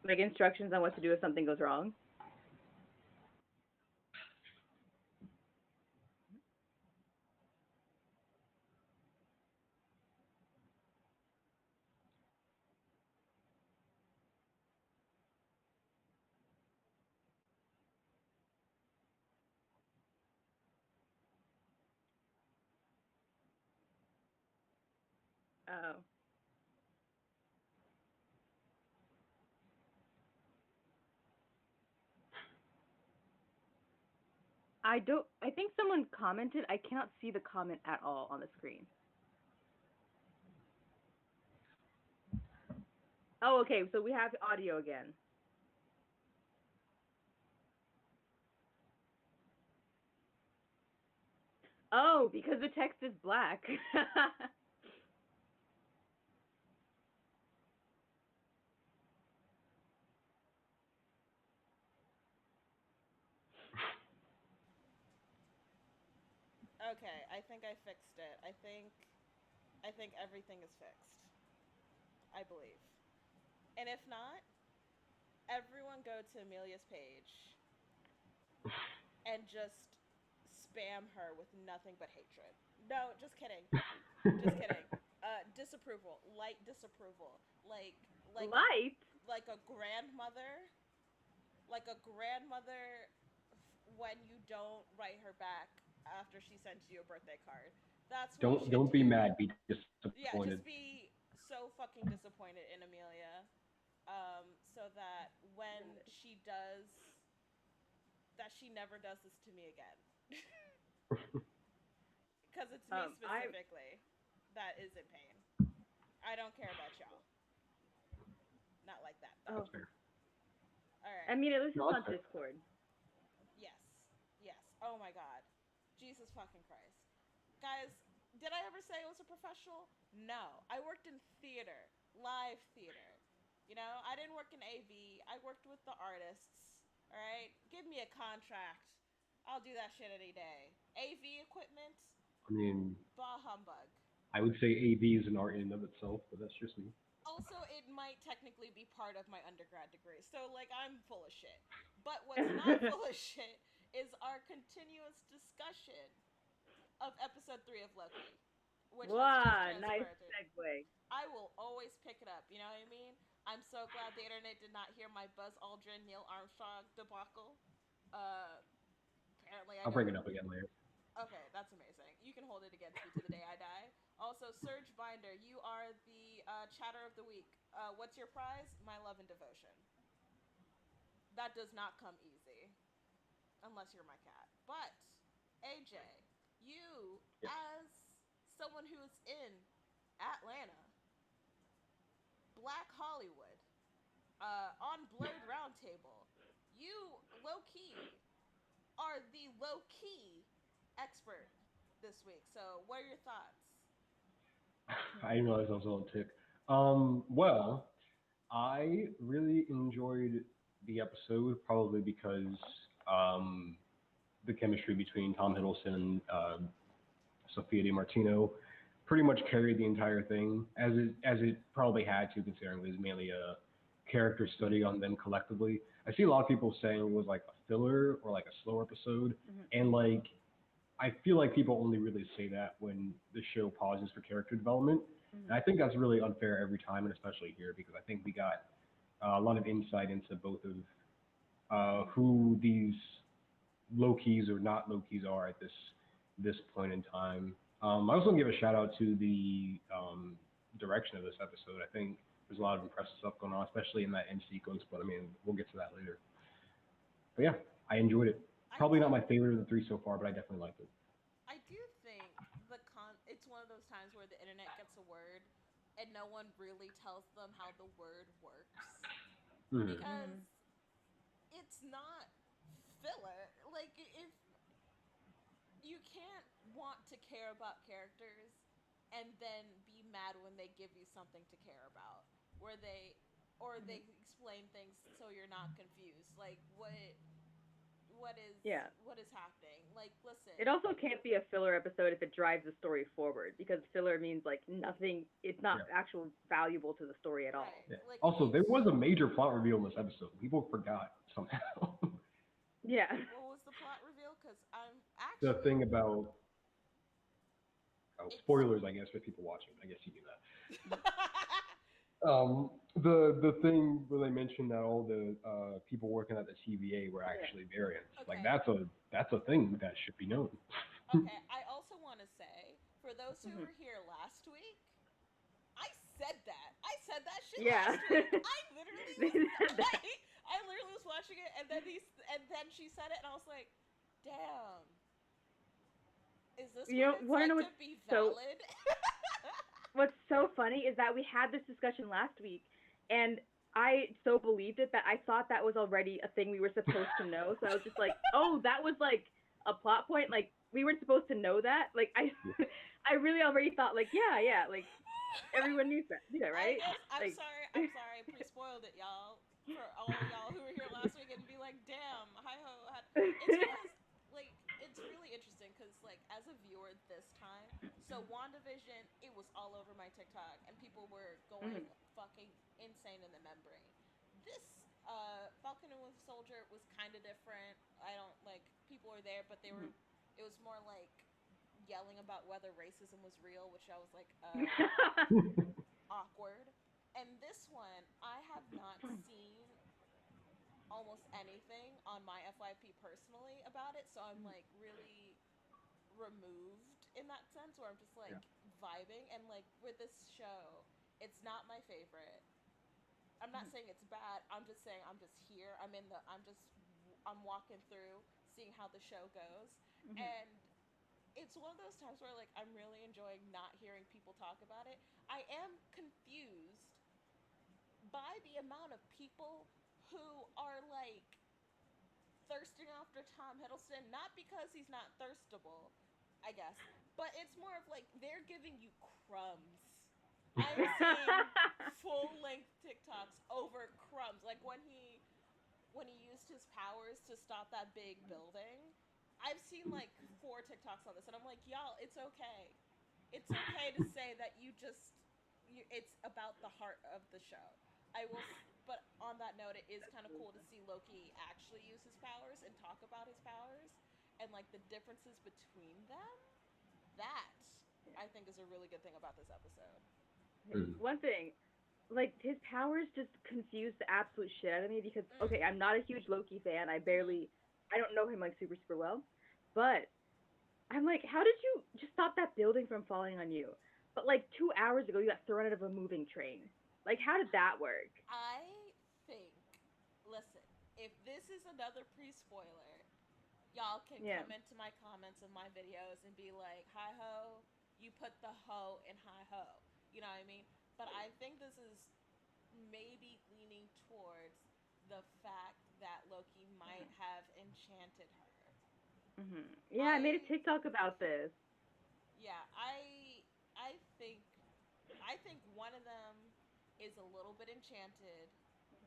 Like instructions on what to do if something goes wrong. Oh. I don't. I think someone commented. I cannot see the comment at all on the screen. Oh, okay. So we have audio again. Oh, because the text is black. Okay, I think I fixed it. I think everything is fixed. I believe. And if not, everyone go to Amelia's page and just spam her with nothing but hatred. No, just kidding. Just kidding. Disapproval, light disapproval, Light. like a grandmother, like a grandmother when you don't write her back after she sends you a birthday card. That's what you should Don't be do. mad. Be disappointed. Yeah, just be so fucking disappointed in Amelia, so that when she does, that she never does this to me again. Because it's me I. specifically that is in pain. I don't care about y'all. Not like that though. Oh. That's fair. All I right. mean, at least it's No, that's not fair. Discord. Yes. Yes. Oh my god. Jesus fucking Christ. Guys, did I ever say I was a professional? No. I worked in theater, live theater. You know, I didn't work in AV. I worked with the artists. All right? Give me a contract. I'll do that shit any day. AV equipment? I mean, Bah humbug. I would say AV is an art in and of itself, but that's just me. Also, it might technically be part of my undergrad degree. So, like, I'm full of shit. But what's not full of shit is our continuous discussion of episode 3 of Loki, which has just Wow, nice transpired. segue. I will always pick it up, you know what I mean? I'm so glad the internet did not hear my Buzz Aldrin, Neil Armstrong debacle. Uh, apparently I I'll bring don't. it up again later. Okay, that's amazing. You can hold it against me to the day I die. Also, Surge Binder, you are the chatter of the week. What's your prize? My love and devotion. That does not come easy, unless you're my cat. But, AJ, you, Yes. as someone who is in Atlanta, Black Hollywood, on Blerd Roundtable, you, low key, are the low key expert this week. So, what are your thoughts? I didn't realize I was on tick. Well, I really enjoyed the episode, probably because um, the chemistry between Tom Hiddleston and Sophia Di Martino pretty much carried the entire thing, as it probably had to, considering it was mainly a character study on them collectively. I see a lot of people saying it was like a filler or like a slow episode, Mhm. and like I feel like people only really say that when the show pauses for character development. And Mhm. I think that's really unfair every time, and especially here, because I think we got a lot of insight into both of who these Lokis or not Lokis are at this point in time. I also want to give a shout out to the direction of this episode. I think there's a lot of impressive stuff going on, especially in that end sequence. But I mean, we'll get to that later. But yeah, I enjoyed it. I Probably not do my favorite of the three so far, but I definitely liked it. I do think it's one of those times where the internet gets a word and no one really tells them how the word works Hmm. because Mhm. it's not filler. Like if you can't want to care about characters and then be mad when they give you something to care about, where they Mhm. explain things so you're not confused. Like what is Yeah. what is happening? Like, listen, It also can't be a filler episode if it drives the story forward, because filler means like nothing. It's not Yeah. actual valuable to the story at all. right? Yeah. Like, it Also, needs. there was a major plot reveal in this episode. People forgot somehow. Yeah. What was the plot reveal? Because I'm The actually. thing about It's. spoilers, I guess, for people watching. I guess you knew that. The thing where they mentioned that all the people working at the TVA were Yeah. actually variants. Like Okay. that's a thing that should be known. Okay. I also want to say, for those who Mhm. were here last week, I said that. I said that shit Yeah. last week. I literally They was. said that. I literally was watching it, and then she said it, and I was like, "Damn, is this You what know, it's want to like know to be valid?" what's so funny is that we had this discussion last week, and I so believed it that I thought that was already a thing we were supposed to know. So I was just like, oh, that was like a plot point. Like we weren't supposed to know that. Like I, I really already thought like, yeah, like everyone knew that, I right? guess I'm Like, sorry. I'm sorry. I pre-spoiled it, y'all. For all y'all who were here last week and be like, "Damn, hi ho." It's because like it's really interesting because like as a viewer this time, so WandaVision it was all over my TikTok and people were going Mhm. fucking insane in the membrane. This Falcon and Winter Soldier was kind of different. I don't like people were there, but they were. It was more like yelling about whether racism was real, which I was like, awkward. And this one, I have not seen almost anything on my FYP personally about it, so I'm like really removed in that sense where I'm just like Yeah. vibing and like with this show, it's not my favorite. I'm not saying it's bad. I'm just saying I'm just here. I'm walking through seeing how the show goes. Mhm. And it's one of those times where like I'm really enjoying not hearing people talk about it. I am confused by the amount of people who are like thirsting after Tom Hiddleston, not because he's not thirstable, I guess, but it's more of like they're giving you crumbs. I'm seeing full length TikToks over crumbs. Like when he used his powers to stop that big building. I've seen like 4 TikToks on this, and I'm like, y'all, it's okay. It's okay to say that it's about the heart of the show. But on that note, it is kind of cool to see Loki actually use his powers and talk about his powers and like the differences between them. That I think is a really good thing about this episode. Mm. One thing, like his powers just confuse the absolute shit out of me because Mm, okay, I'm not a huge Loki fan. mm-hmm. I don't know him like super well, but I'm like, how did you just stop that building from falling on you? But like 2 hours ago, you got thrown out of a moving train. Like, how did that work? I think. Listen, if this is another pre-spoiler, y'all can Yeah. come into my comments of my videos and be like, "Hi ho, you put the ho in hi ho." You know what I mean? But I think this is maybe leaning towards the fact that Loki might have enchanted her. Yeah, I made a I TikTok about this. yeah, I think one of them is a little bit enchanted,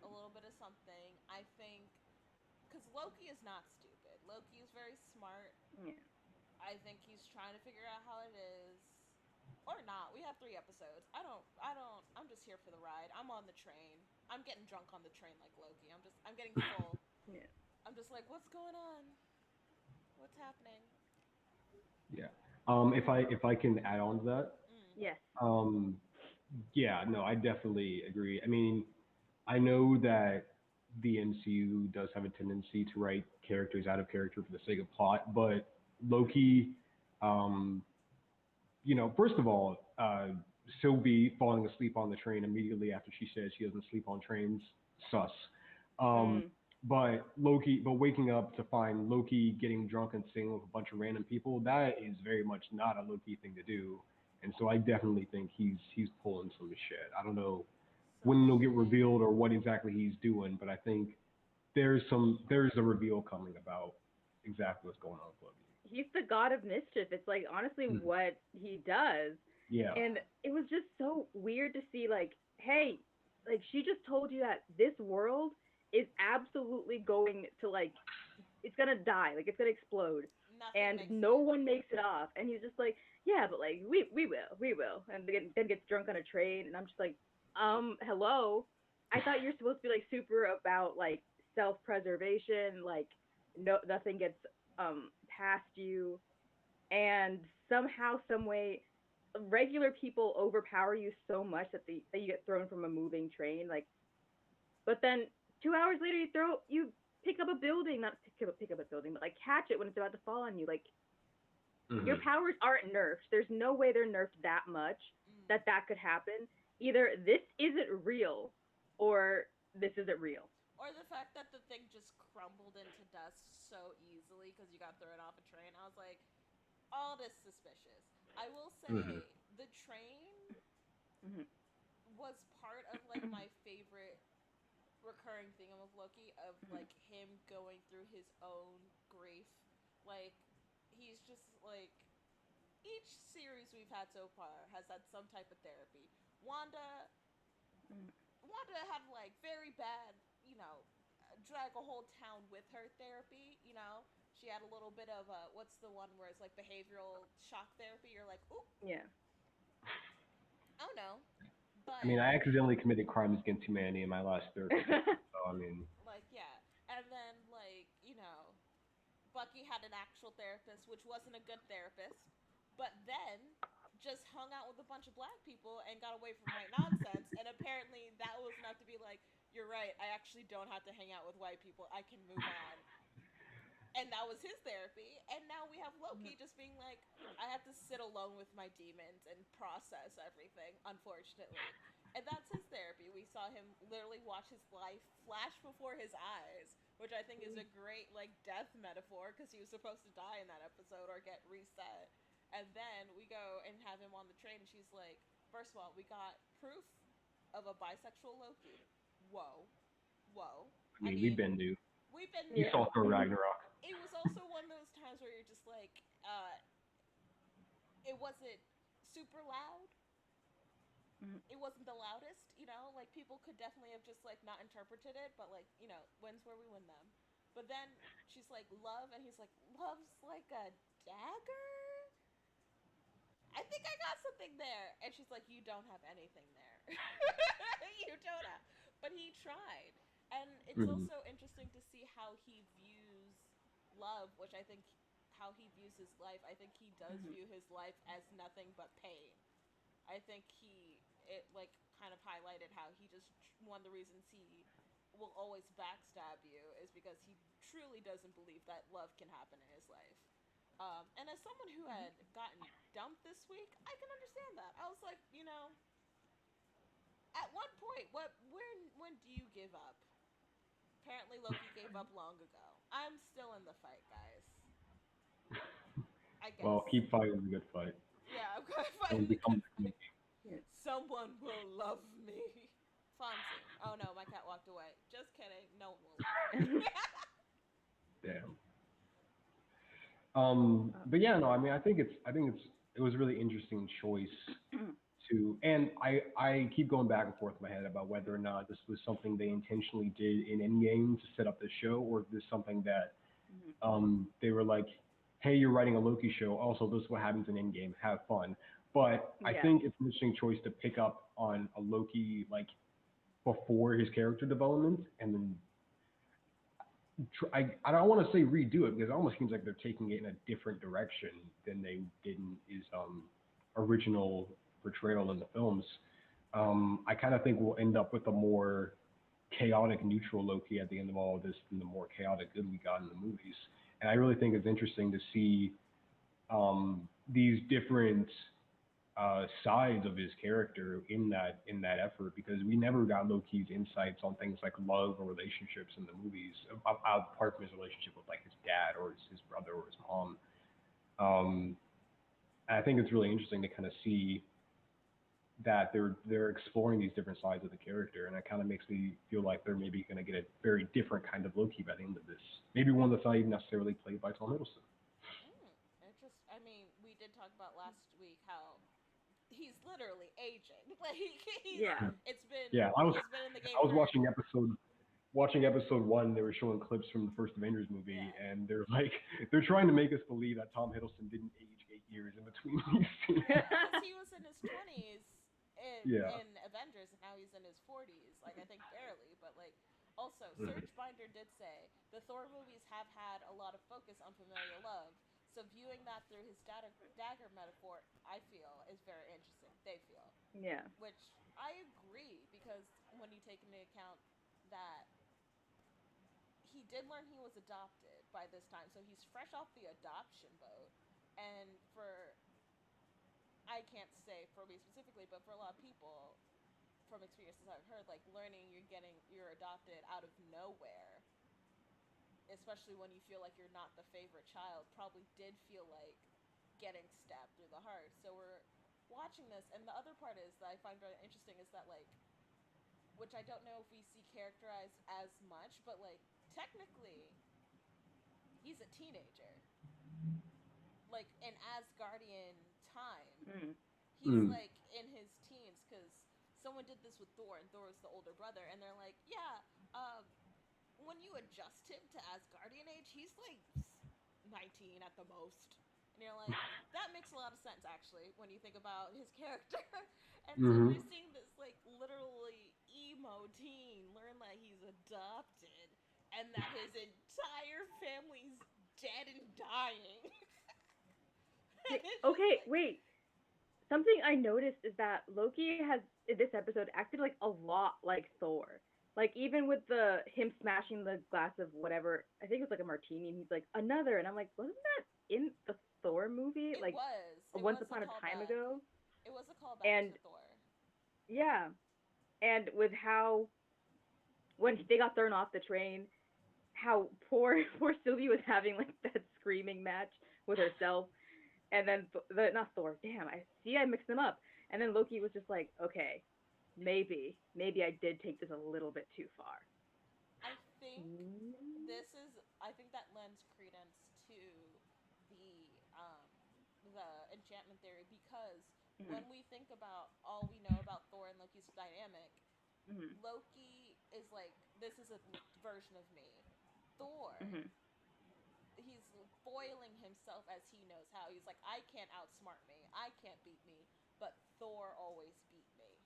a little bit of something. I think because Loki is not stupid. Loki is very smart. Yeah. I think he's trying to figure out how it is. Or not. We have 3 episodes. I'm just here for the ride. I'm on the train. I'm getting drunk on the train like Loki. I'm getting full. Yeah. I'm just like, what's going on? What's happening? Yeah. If I can add on to that, Mm. Yes. um, yeah, no, I definitely agree. I mean, I know that the MCU does have a tendency to write characters out of character for the sake of plot, but Loki, um, first of all, Sylvie falling asleep on the train immediately after she says she doesn't sleep on trains, sus. Um, Mm. but waking up to find Loki getting drunk and singing with a bunch of random people, that is very much not a Loki thing to do. And so I definitely think he's pulling some shit. I don't know Some when it'll get shit. revealed or what exactly he's doing, but I think there's a reveal coming about exactly what's going on with Loki. He's the god of mischief. It's like honestly Mhm. what he does. Yeah. And Yeah. it was just so weird to see like, hey, like she just told you that this world is absolutely going to like it's gonna die, like it's gonna explode. Nothing and makes no sense. one makes it off. And he's just like, yeah, but like we will, and then gets drunk on a train, and I'm just like, hello. I thought you're supposed to be like super about like self preservation, like no nothing gets past you, and somehow some way regular people overpower you so much that you get thrown from a moving train, like, but then 2 hours later you pick up a building, not pick up a building, but like catch it when it's about to fall on you. Like your Hmm. powers aren't nerfed. There's no way they're nerfed that much Mm. that could happen. Either this isn't real or this isn't real. Or the fact that the thing just crumbled into dust so easily because you got thrown off a train. I was like, all this suspicious. I will Hmm. say the train Mm-hmm. was part of like my favorite recurring theme of Loki of like him going through his own grief. Like he's just like each series we've had so far has had some type of therapy. Wanda Wanda had like very bad, drag a whole town with her therapy. She had a little bit of what's the one where it's like behavioral shock therapy. You're like, ooh, Yeah. oh no. I mean, But I accidentally committed crimes against humanity in my last therapy session, so I mean, like yeah. And then like, Bucky had an actual therapist, which wasn't a good therapist, but then just hung out with a bunch of black people and got away from white nonsense. And apparently that was enough to be like, you're right, I actually don't have to hang out with white people. I can move on. And that was his therapy. And now we have Loki just being like, I have to sit alone with my demons and process everything, unfortunately. And that's his therapy. We saw him literally watch his life flash before his eyes, which I think is a great like death metaphor because he was supposed to die in that episode or get reset. And then we go and have him on the train, and she's like, first of all, we got proof of a bisexual Loki. Whoa, whoa. I I mean, we've mean, been due. we've been You Yeah. new. saw Thor Ragnarok. It was also one of those times where you're just like, it wasn't super loud. It wasn't the loudest. Like people could definitely have just like not interpreted it, but like, wins where we win them. But then she's like, love, and he's like, love's like a dagger? I think I got something there. And she's like, you don't have anything there. You don't have. But he tried. And it's Hmm. also interesting to see how he views love, which I think how he views his life. I think he does view his life as nothing but pain. I think it like kind of highlighted how he just one of the reasons he will always backstab you is because he truly doesn't believe that love can happen in his life. And as someone who had gotten dumped this week, I can understand that. I was like, at one point, when do you give up? Apparently, Loki gave up long ago. I'm still in the fight, guys. I Well, guess. keep fighting the good fight. Yeah, I'm gonna Don't fight the become good like fight. Loki. Yeah. Someone will love me. Fonzie. Oh no, my cat walked away. Just kidding. No one will love me. Damn. But yeah, no, I mean, it was a really interesting choice to, and I keep going back and forth in my head about whether or not this was something they intentionally did in Endgame to set up the show, or if this is something that they were like, hey, you're writing a Loki show. Also, this is what happens in Endgame. Have fun. But I Yeah. think it's an interesting choice to pick up on a Loki like before his character development, and then I don't want to say redo it because it almost seems like they're taking it in a different direction than they did in his original portrayal in the films. I kind of think we'll end up with a more chaotic neutral Loki at the end of all of this than the more chaotic good we got in the movies. And I really think it's interesting to see these different sides of his character in that effort because we never got Loki's insights on things like love or relationships in the movies, apart from his relationship with like his dad or his brother or his mom. Um, I think it's really interesting to kind of see that they're exploring these different sides of the character, and it kind of makes me feel like they're maybe going to get a very different kind of Loki by the end of this. Maybe one that's not even necessarily played by Tom Hiddleston. I mean, we did talk about last week how he's literally aging. Like he's Yeah. it's been Yeah, I was he's been in the game I was for watching episode watching episode one, they were showing clips from the first Avengers movie, Yeah. and they're like, they're trying to make us believe that Tom Hiddleston didn't age 8 years in between these scenes. Right, because he was in his 20s Yeah. in Avengers, and now he's in his 40s. Like, I think barely, but like, also, Mhm. Serge Binder did say the Thor movies have had a lot of focus on familial love. So viewing that through his dagger metaphor, I feel, is very interesting. They feel, Yeah. which I agree, because when you take into account that he did learn he was adopted by this time, so he's fresh off the adoption boat, and for I can't say for me specifically, but for a lot of people, from experiences I've heard, like learning you're adopted out of nowhere, especially when you feel like you're not the favorite child, probably did feel like getting stabbed through the heart. So we're watching this, and the other part is that I find very interesting is that, like, which I don't know if we see characterized as much, but like technically he's a teenager, like in Asgardian time. Mm. He's Mm. like in his teens, because someone did this with Thor, and Thor was the older brother, and they're like, yeah, when you adjust him to Asgardian age, he's like 19 at the most. And you're like, that makes a lot of sense, actually, when you think about his character. And so Mhm. we're seeing this, like, literally emo teen learn that he's adopted and that his entire family's dead and dying. And it's just Okay, like, wait. Something I noticed is that Loki has in this episode acted like a lot like Thor. Like even with the him smashing the glass of whatever, I think it was like a martini, and he's like another, and I'm like, wasn't that in the Thor movie it like was. It once was a upon a time callback. ago? It was a callback And to Thor. yeah, and with how when they got thrown off the train, how poor Sylvie was having like that screaming match with herself, and then not Thor. Damn, I mixed them up. And then Loki was just like, okay, maybe I did take this a little bit too far. I think Mm-hmm. I think that lends credence to the um the enchantment theory, because when we think about all we know about Thor and Loki's dynamic, Mm-hmm. Loki is like, this is a version of me. Thor, Mm-hmm. he's foiling himself as he knows how. He's like, I can't outsmart me, I can't beat me, but Thor always beat me.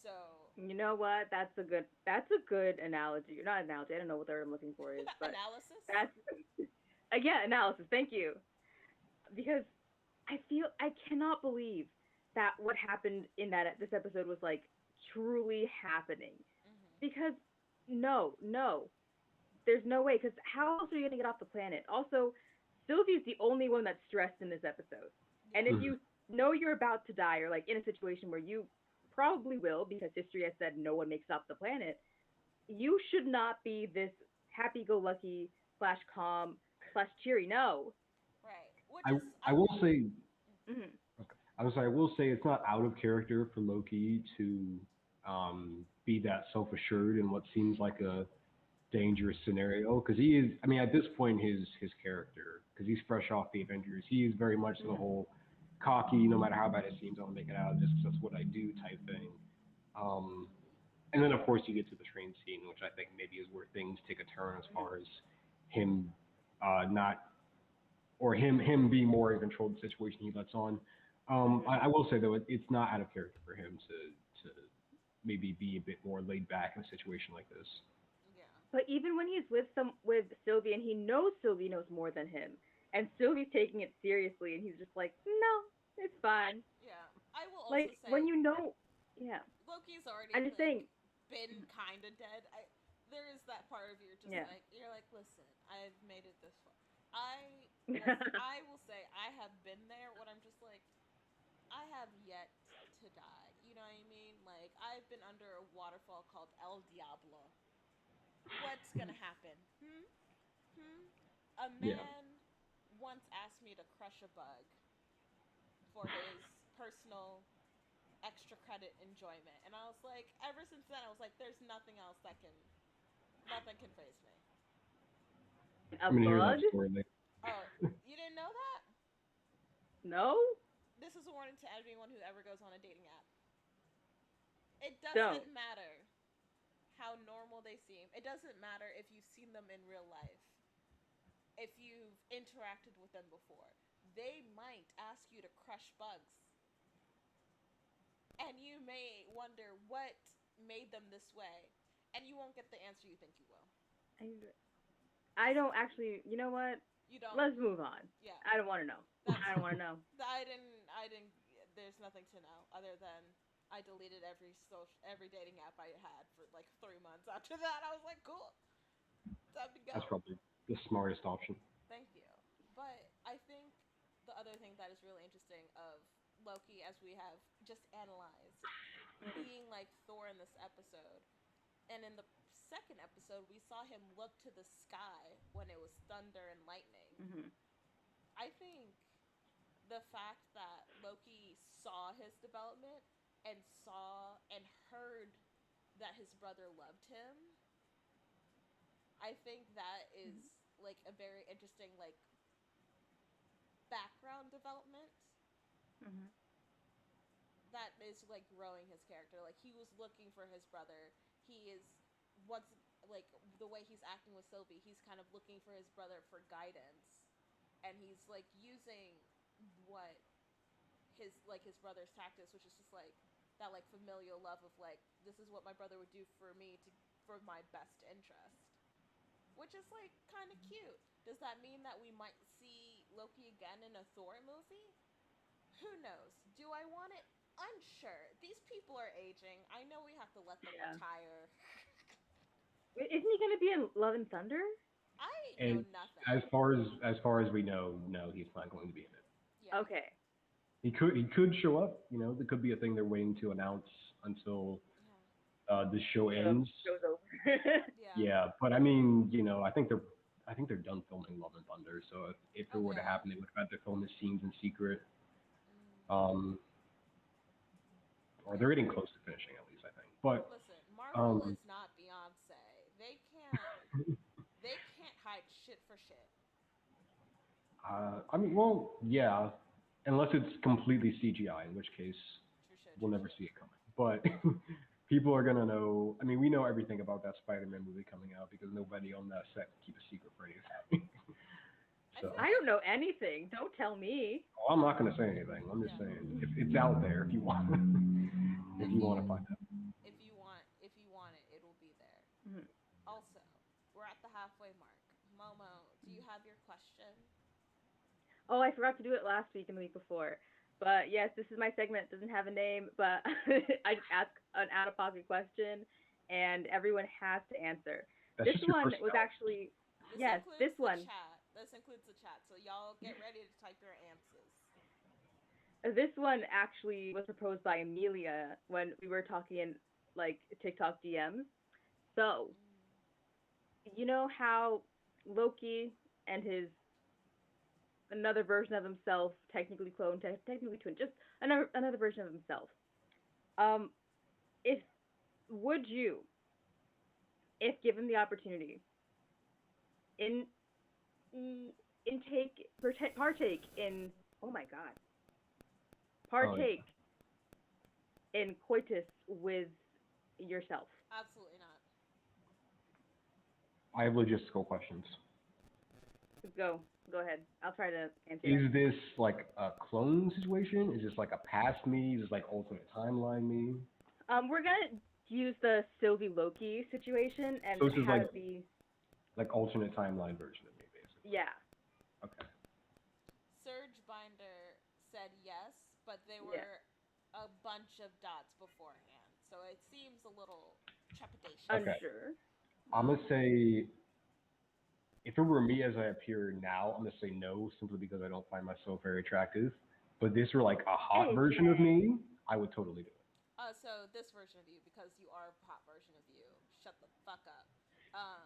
So You know what? That's a good analogy. Not analogy. I don't know what the word I'm looking for is, but analysis. that's yeah, analysis. Thank you. Because I cannot believe that what happened in that this episode was like truly happening. Mm-hmm. Because no, there's no way. Because how else are you gonna get off the planet? Also, Sylvie's the only one that's stressed in this episode. And Yeah. if Mhm. you know you're about to die, or like in a situation where you probably will, because history has said no one makes it off the planet, you should not be this happy-go-lucky slash calm slash cheery. No. Right. Which I is, I I will think. say, Mm-hmm. okay. I'm sorry. I will say it's not out of character for Loki to be that self-assured in what seems like Mm-hmm. a dangerous scenario, because he is. I mean, at this point, his character, because he's fresh off the Avengers, he is very much the Mm-hmm. whole cocky. No matter how bad it seems, I'll make it out just 'cause that's what I do type thing. Um, and then of course you get to the train scene, which I think maybe is where things take a turn as far as him not or him being more in control of the situation he lets on. Mm-hmm. I will say though it's not out of character for him to maybe be a bit more laid back in a situation like this. Yeah. But even when he's with Sylvie and he knows Sylvie knows more than him, and Sylvie's taking it seriously, and he's just like, no, it's fine. Yeah. I will also Like when say you know, yeah. Loki's already I'm just like saying, been kind of dead. There is that part of you just yeah. like, you're like, listen, I've made it this far. I will say I have been there when I'm just like, I have yet to die. You know what I mean? Like, I've been under a waterfall called El Diablo. What's gonna happen? A Yeah. man once asked me to crush a bug for his personal extra credit enjoyment, and I was like, ever since then, I was like, there's nothing can phase me. A I'm gonna hear that bug? story later. Oh, you didn't know that? No, This is a warning to everyone who ever goes on a dating app. It don't. doesn't matter how normal they seem. It doesn't matter if you've seen them in real life, if you've interacted with them before. They might ask you to crush bugs, and you may wonder what made them this way, and you won't get the answer you think you will. I don't actually. You know what? You don't. Let's move on. Yeah. I don't want to know. That's. I don't want to know. I didn't. I didn't. There's nothing to know other than I deleted every dating app I had for like 3 months. After that, I was like, cool, time to That's go. probably the smartest option. Thank you. But I think the other thing that is really interesting of Loki, as we have just analyzed, being like Thor in this episode, and in the second episode, we saw him look to the sky when it was thunder and lightning. Mm-hmm. I think the fact that Loki saw his development and saw and heard that his brother loved him, I think that is like a very interesting like background development Mm-hmm. that is like growing his character. Like he was looking for his brother. He is once like the way he's acting with Sylvie, he's kind of looking for his brother for guidance, and he's like using what his brother's tactics, which is just like that like familial love of like this is what my brother would do for me to for my best interest, which is like kind of cute. Does that mean that we might see Loki again in a Thor movie? Who knows? Do I want it? Unsure. These people are aging. I know we have to let them Yeah. retire. Wait, isn't he gonna be in Love and Thunder? I know And nothing. as far as we know, no, he's not going to be in it. Yeah. Okay. He could show up. There could be a thing they're waiting to announce until Yeah. the show ends. Show's over. Yeah. Yeah, but I mean, I think they're done filming Love and Thunder. So if it were to Okay. happen, they would have had to film the scenes in secret. Mm. Um, or they're getting close to finishing at least, I think. But Listen, Marvel um, is not Beyonce. They can't. They can't hide shit for shit. I mean, well, yeah, unless it's completely CGI, in which case True shit. we'll True never shit. see it coming. But people are gonna know. I mean, we know everything about that Spider-Man movie coming out because nobody on that set can keep a secret for anything. So, I don't know anything. Don't tell me. I'm not gonna say anything. I'm just saying it's out there if you want. If you want to find out. If you want it, it will be there. Mhm. Also, we're at the halfway mark. Momo, do you have your question? Oh, I forgot to do it last week and the week before. But yes, this is my segment. It doesn't have a name, but I just ask an out-of-pocket question, and everyone has to answer. That's This just your one was personality. actually yes, this The one. chat. This includes the chat. So y'all get ready to type your answers. This one actually was proposed by Amelia when we were talking in like TikTok DMs. So, you know how Loki and his another version of himself, technically clone, technically twin, just another version of himself. Um, if would you, if given the opportunity, in intake partake in oh my god, Oh, yeah. partake in coitus with yourself? Absolutely not. I have logistical questions. Go ahead. I'll try to answer. Is this like a clone situation? Is this like a past me? Is this like alternate timeline me? We're gonna use the Sylvie Loki situation and So this is have like it be alternate timeline version of me, basically. yeah. Okay. Surge Binder said yes, but they were a bunch of dots beforehand, so it seems a little trepidation. Okay. Unsure. I'm gonna say if it were me as I appear now, I'm gonna say no, simply because I don't find myself very attractive. But this were like a hot version of me, I would totally do it. So this version of you, because you are a hot version of you. Shut the fuck up. Um,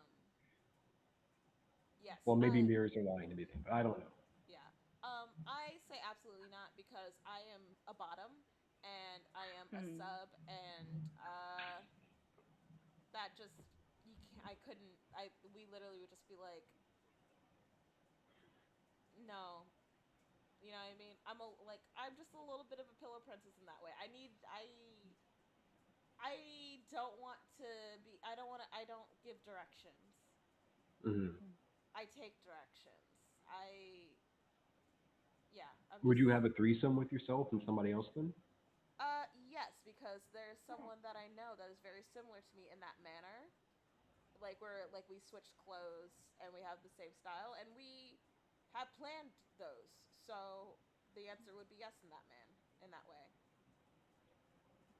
yes. Well, maybe mirrors are lying to me, but I don't know. Yeah. I say absolutely not because I am a bottom and I am a sub, and that just you can't, I couldn't. We literally would just be like, no. You know what I mean? I'm just a little bit of a pillow princess in that way. I don't want to be. I don't want to. I don't give directions. Mm-hmm. I take directions. Yeah. I'm Would just. you have a threesome with yourself and somebody else then? Yes, because there's someone that I know that is very similar to me in that manner. Like we switched clothes and we have the same style and we have planned those. So the answer would be yes in that way.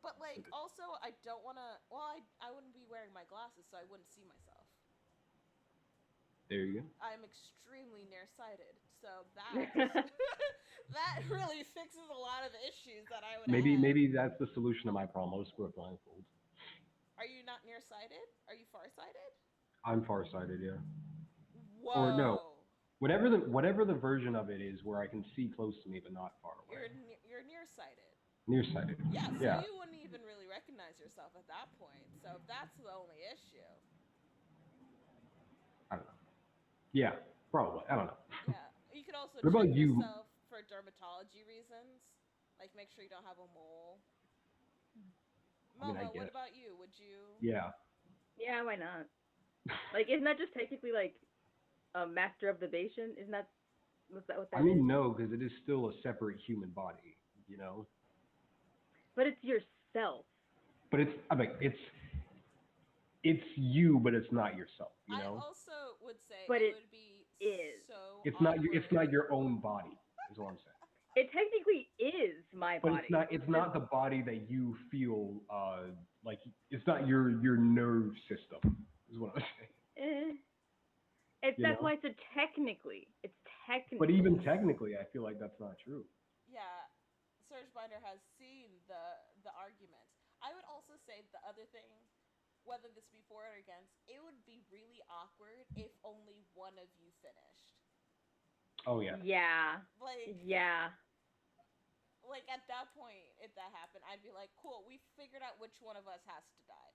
But like also I don't want to I wouldn't be wearing my glasses so I wouldn't see myself. There you go. I'm extremely nearsighted. So that that really fixes a lot of issues that I would have. Maybe that's the solution to my problem. I'll just wear a blindfold. Are you not nearsighted? Are you farsighted? I'm farsighted, yeah. Or no, Whoa. whatever the version of it is where I can see close to me but not far away. You're nearsighted. Nearsighted. Yeah, so Yeah. you wouldn't even really recognize yourself at that point. So if that's the only issue. I don't know. Yeah, probably. I don't know. Yeah. You could also What check about you? yourself for dermatology reasons. Like make sure you don't have a mole. I mean, I Momo, what guess. about you? Would you Yeah. Yeah, why not? Like, isn't that just technically like a master of the Bastion? Isn't that was that what I that mean, is? no, because it is still a separate human body, you know. But it's yourself. But it's you, but it's not yourself, you I know. also would say But it it would be is. so It's awkward. not your own body, is what I'm saying. It technically is my But body. it's not the body that you feel like it's not your nerve system, is what I'm saying. Eh. It's You that's know. why it's a technically. It's But technically. even technically, I feel like that's not true. Yeah, Serge Binder has seen the argument. I would also say the other thing, whether this be for or against, it would be really awkward if only one of you finished. Oh yeah. Yeah. Like, Yeah. like at that point, if that happened, I'd be like, cool, we figured out which one of us has to die.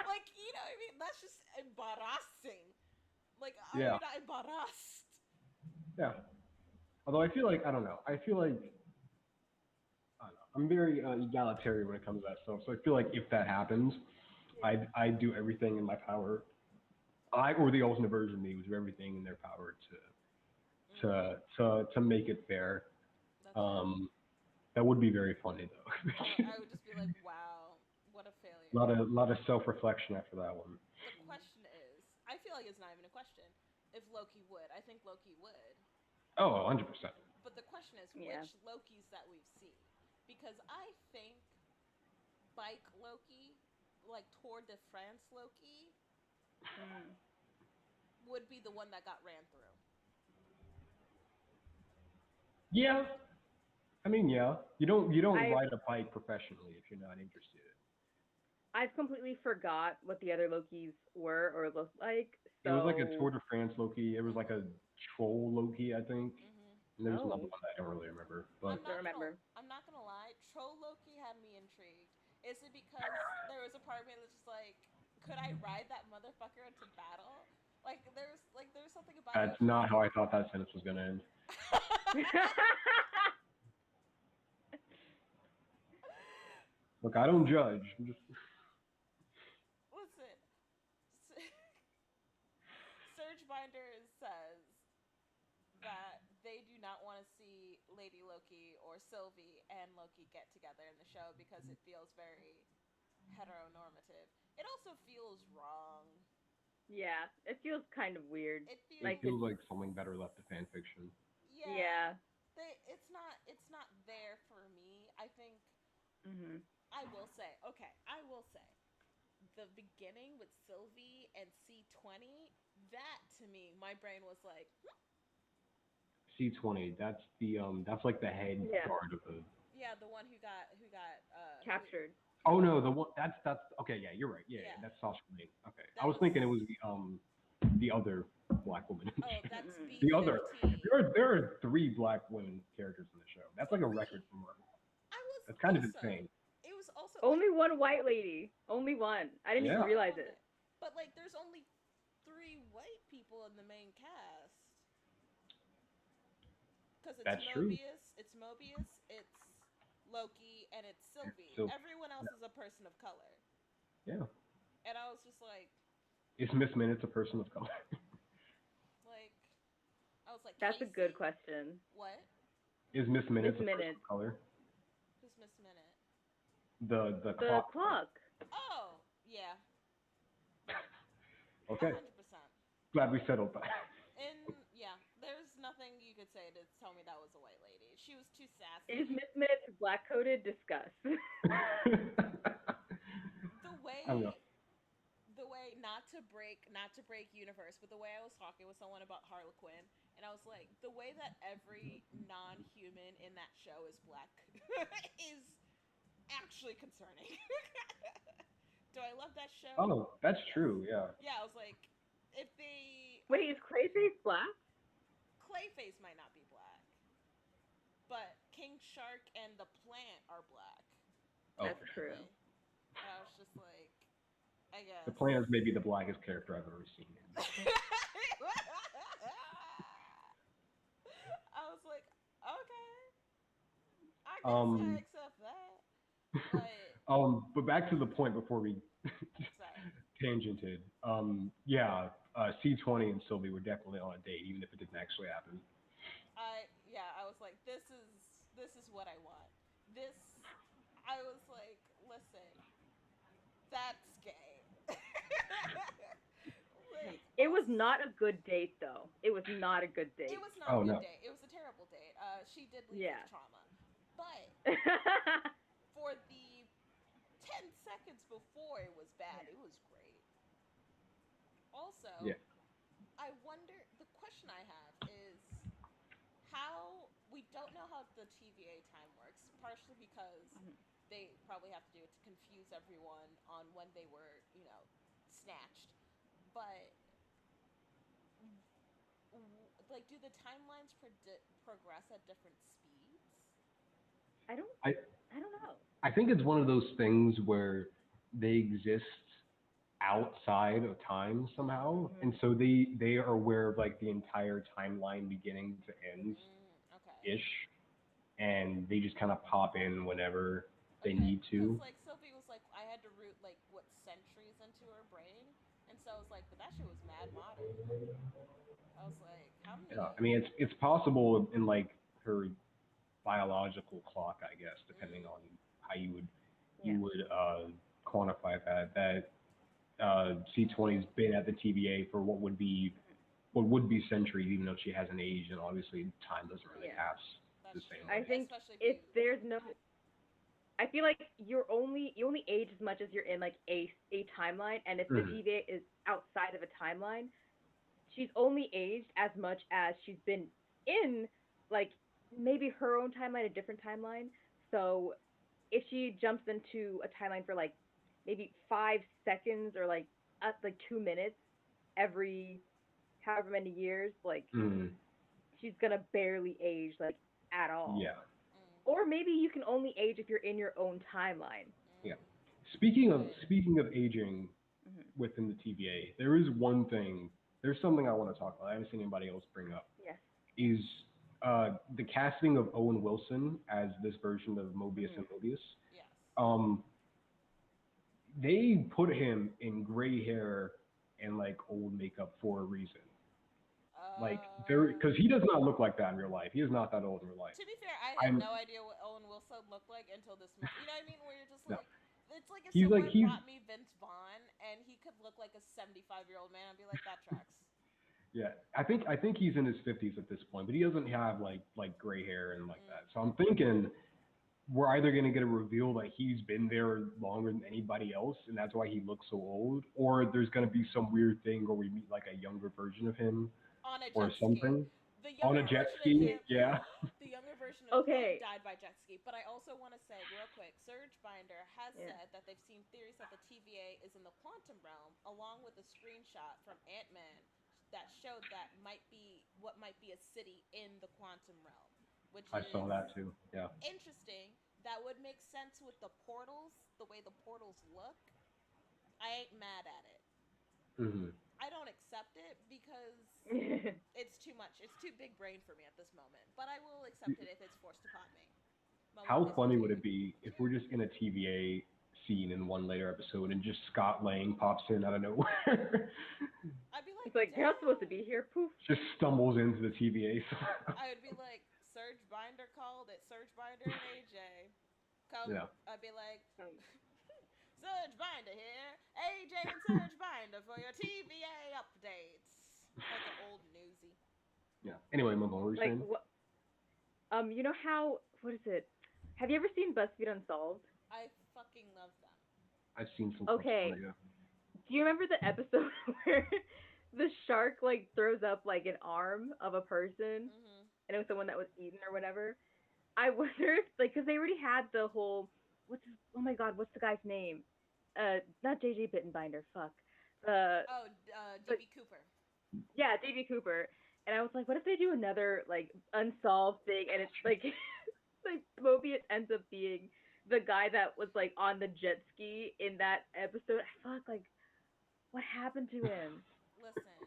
Like, you know what I mean? That's just embarrassing. Like, are we Yeah. not embarrassed? Yeah. Although I feel like I don't know. I feel like I don't know. I'm very egalitarian when it comes to that stuff. So I feel like if that happens, I'd do everything in my power. I or the alternate version of me would do everything in their power Mm, to make it fair. that's fair. Um, that would be very funny though. I would just be like, wow, what a failure. lot of self reflection after that one. The question is, I feel like it's not even a question if Loki would. I think Loki would. Oh, 100%. But the question is, Yeah. which Lokis that we've seen? Because I think Bike Loki, like Tour de France Loki, Mm. would be the one that got ran through. Yeah. I mean, yeah. You don't I ride a bike professionally if you're not interested. I've completely forgot what the other Lokis were or looked like. It was like a Tour So, de France Loki. It was like a Mhm. troll Loki, I think. Mhm. And there was another oh, one that I don't really remember. But I'm don't not gonna. remember. I'm not gonna lie. Troll Loki had me intrigued. Is it because there was a part of me that's just like, could I ride that motherfucker into battle? There's something about it. that's It's just not how I thought that sentence was gonna end. Look, I don't judge. I'm just Listen, Serge Binder says that they do not want to see Lady Loki or Sylvie and Loki get together in the show because it feels very heteronormative. It also feels wrong. Yeah, it feels kind of weird. It it Like feels it's feels like something better left to fan fiction. yeah. yeah. It's not there for me. I think Mhm. I will say the beginning with Sylvie and C20, that to me, my brain was like, C20. That's like the head Yeah. guard of the. yeah, the one who got Captured. Oh yeah, no, the one that's okay. Yeah, you're right. Yeah, yeah. that's Sasha Lane. Okay, I That was was thinking it was the other black woman. oh, that's Mm-mm. The other. B15. There are three black women characters in the show. That's For like a me, record for Marvel. I was That's kind of also insane. it was also like Only one white lady. Only one. I didn't there's even Yeah. only realize one it. white, but like there's only three white people in the main cast because That's true. It's Loki, and it's Sylvie. So Everyone else is a person of color. yeah, And I was just is Miss Minutes a person of color? like, I was like, That's a good Casey? question. What? Is Miss Miss Minutes a person Minutes. of color? Who's Miss Minute? The The clock. clock. Oh, yeah, a Okay, 100%. glad we settled that. And yeah, there's nothing you could say to tell me that was a white lady. She was too Is sassy. Miss Minutes black coded? Discuss. The I don't know. way not to break universe, but the way I was talking with someone about Harlequin, and I was like, the way that every non-human in that show is black is actually concerning. Do I love that show? Oh, that's Yes. true. Yeah. Yeah, I was like, if they Wait, is Clayface black? Clayface might not be black, but King Shark and the plant are black, Okay. That's true. definitely. And I was just like, I The guess. plan is maybe the blackest character I've ever seen. I was like, okay, I guess I Um, accept that. But but back to the point before we sorry. tangented. Yeah, C20 and Sylvie were definitely on a date, even if it didn't actually happen. I was like, this is what I want. This I was like, listen, that's gay. Like It was also, not a good date, though. It was not a good it date. was not a Oh good no. date. It was a terrible date. She did leave with Yeah. trauma. But for the 10 seconds before it was bad, it was great. Yeah. Also, I wonder, the question I have is how we don't know how the TVA time works, partially because they probably have to do it to confuse everyone on when they were, snatched. But like, do the timelines progress at different speeds? I don't. I I don't know. I think it's one of those things where they exist outside of time somehow, and Mhm. so they are aware of like the entire timeline beginning to end Okay. ish, and they just kind of pop in whenever they Okay. need Because, to. like, Sylvie was like, I had to root, like, what, centuries into her brain? And so I was like, but that shit was mad modern. I was like, how Yeah, I many. mean it's possible in like her biological clock, I guess, depending Mm, on how you Yeah. would quantify that C20's been at the TVA for what would be centuries, even though she hasn't aged, and obviously time doesn't really Yeah. right. pass the That's same true. I way. think Especially if if you. there's no, I feel like you only age as much as you're in like a timeline, and if the Hmm. TVA is outside of a timeline, she's only aged as much as she's been in like maybe her own timeline, a different timeline. So if she jumps into a timeline for like maybe 5 seconds or like 2 minutes every however many years, like Hmm. she's gonna barely age like at all. Yeah. Mm, Or maybe you can only age if you're in your own timeline. Yeah. mm, but. Speaking of aging Hmm. within the TVA, there is one thing. There's something I want to talk about. I haven't seen anybody else bring up. Yes. Is the casting of Owen Wilson as this version of Mobius Hmm. and Mobius. Yes. Um, they put him in gray hair and like old makeup for a reason. Like there, Uh, because he does not look like that in real life. He is not that old in real life. to be fair, I had I'm no idea what Owen Wilson looked like until this movie. You know what I mean? Where you're just no. like, it's like if He's like someone he's brought me Vince Vaughn and he could look like a 75-year-old man, I'd be like, that tracks. yeah. I think he's in his 50s at this point, but he doesn't have like gray hair and like that. Mm. So I'm thinking we're either going to get a reveal that he's been there longer than anybody else, and that's why he looks so old, or there's going to be some weird thing where we meet like a younger version of him On a or jet ski. something The on a younger jet version of ski. him, Yeah. the younger version of him Okay. died by jet ski. But I also want to say real quick, Serge Binder has Yeah. said that they've seen theories that the TVA is in the quantum realm, along with a screenshot from Ant-Man that showed that might be a city in the quantum realm, which I saw is that too. Yeah. interesting. That would make sense with the portals, the way the portals look. I ain't mad at it. Hmm. I don't accept it because it's too much. It's too big brain for me at this moment. But I will accept it if it's forced upon me. Mama, How please funny would it continue. be if we're just in a TVA scene in one later episode and just Scott Lang pops in out of nowhere, I'd be like, It's like you're not supposed to damn. be here. Poof. just stumbles into the TVA. I would be like, Surge Binder called it. Surge Binder and AJ. Come, Yeah. I'd be like, Surge Binder here. AJ and Surge Binder for your TVA updates. Like an old newsie. Yeah. Anyway, Mama, what were you Like saying? what? You know how? What is it? Have you ever seen BuzzFeed Unsolved? I fucking love them. I've seen some clips on Okay. it. Yeah. Do you remember the episode where the shark like throws up like an arm of a person, Mm-hmm. and it was someone that was eaten or whatever? I wonder if like because they already had the whole oh my god, what's the guy's name? Not JJ Bittenbinder. Fuck. Uh, Oh, but DB Cooper. yeah, DB Cooper. And I was like, what if they do another like unsolved thing, and it's like like Mobius ends up being the guy that was like on the jet ski in that episode. Fuck, like what happened to him? Listen,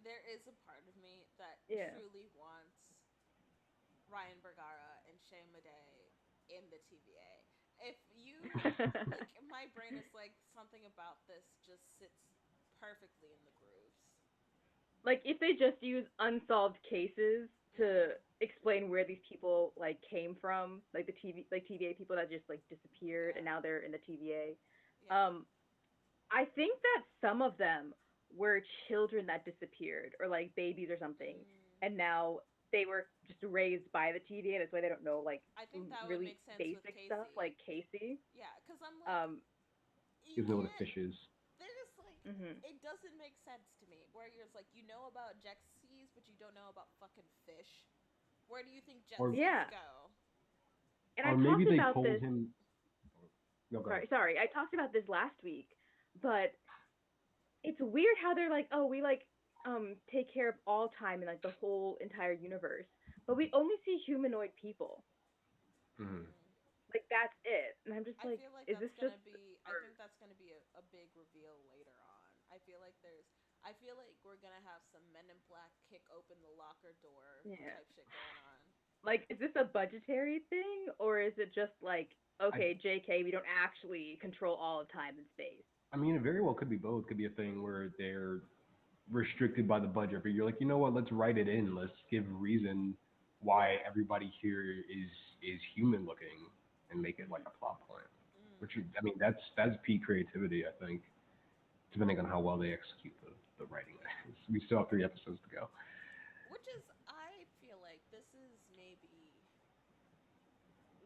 there is a part of me that Yeah. truly wants Ryan Bergara and Shane Madej in the TVA. If you like, my brain is like something about this just sits perfectly in the grooves. Like if they just use unsolved cases to Mm-hmm. explain where these people like came from, like the TVA people that just like disappeared and Yeah, now they're in the TVA. yeah. I think that some of them were children that disappeared or like babies or something, Mm, and now they were just raised by the TVA. That's why they don't know like I think that would really make sense with basic stuff Casey. like Casey. Yeah, because I'm like, Um, you Doesn't know what a can't. fish is. There's like, mhm. it doesn't make sense to me. Where you're like, you know about jet skis, but you don't know about fucking fish. Where do you think jet Or skis Yeah, go? and I or maybe talked they about told this. him. No, go ahead. Sorry, I talked about this last week, but it's weird how they're like, oh, we like take care of all time in like the whole entire universe, but we only see humanoid people. Mm-hmm. Mm. Like that's it, and I'm just I like, feel like is that's this just gonna be. I or think that's gonna be a big reveal later on. I feel like there's. I feel like we're gonna have some Men in Black kick open the locker door yeah? type shit going on. Like, is this a budgetary thing or is it just like, I okay, JK, we don't actually control all of time and space? I mean, it very well could be both. Could be a thing where they're restricted by the budget, but you're like, you know what? Let's write it in. Let's give reason why Yeah. everybody here is human looking and make it like Mhm. a plot point. Mm. Which I mean, that's peak creativity. I think, depending on how well they execute the writing. We still have 3 episodes to go. Which is, I feel like this is maybe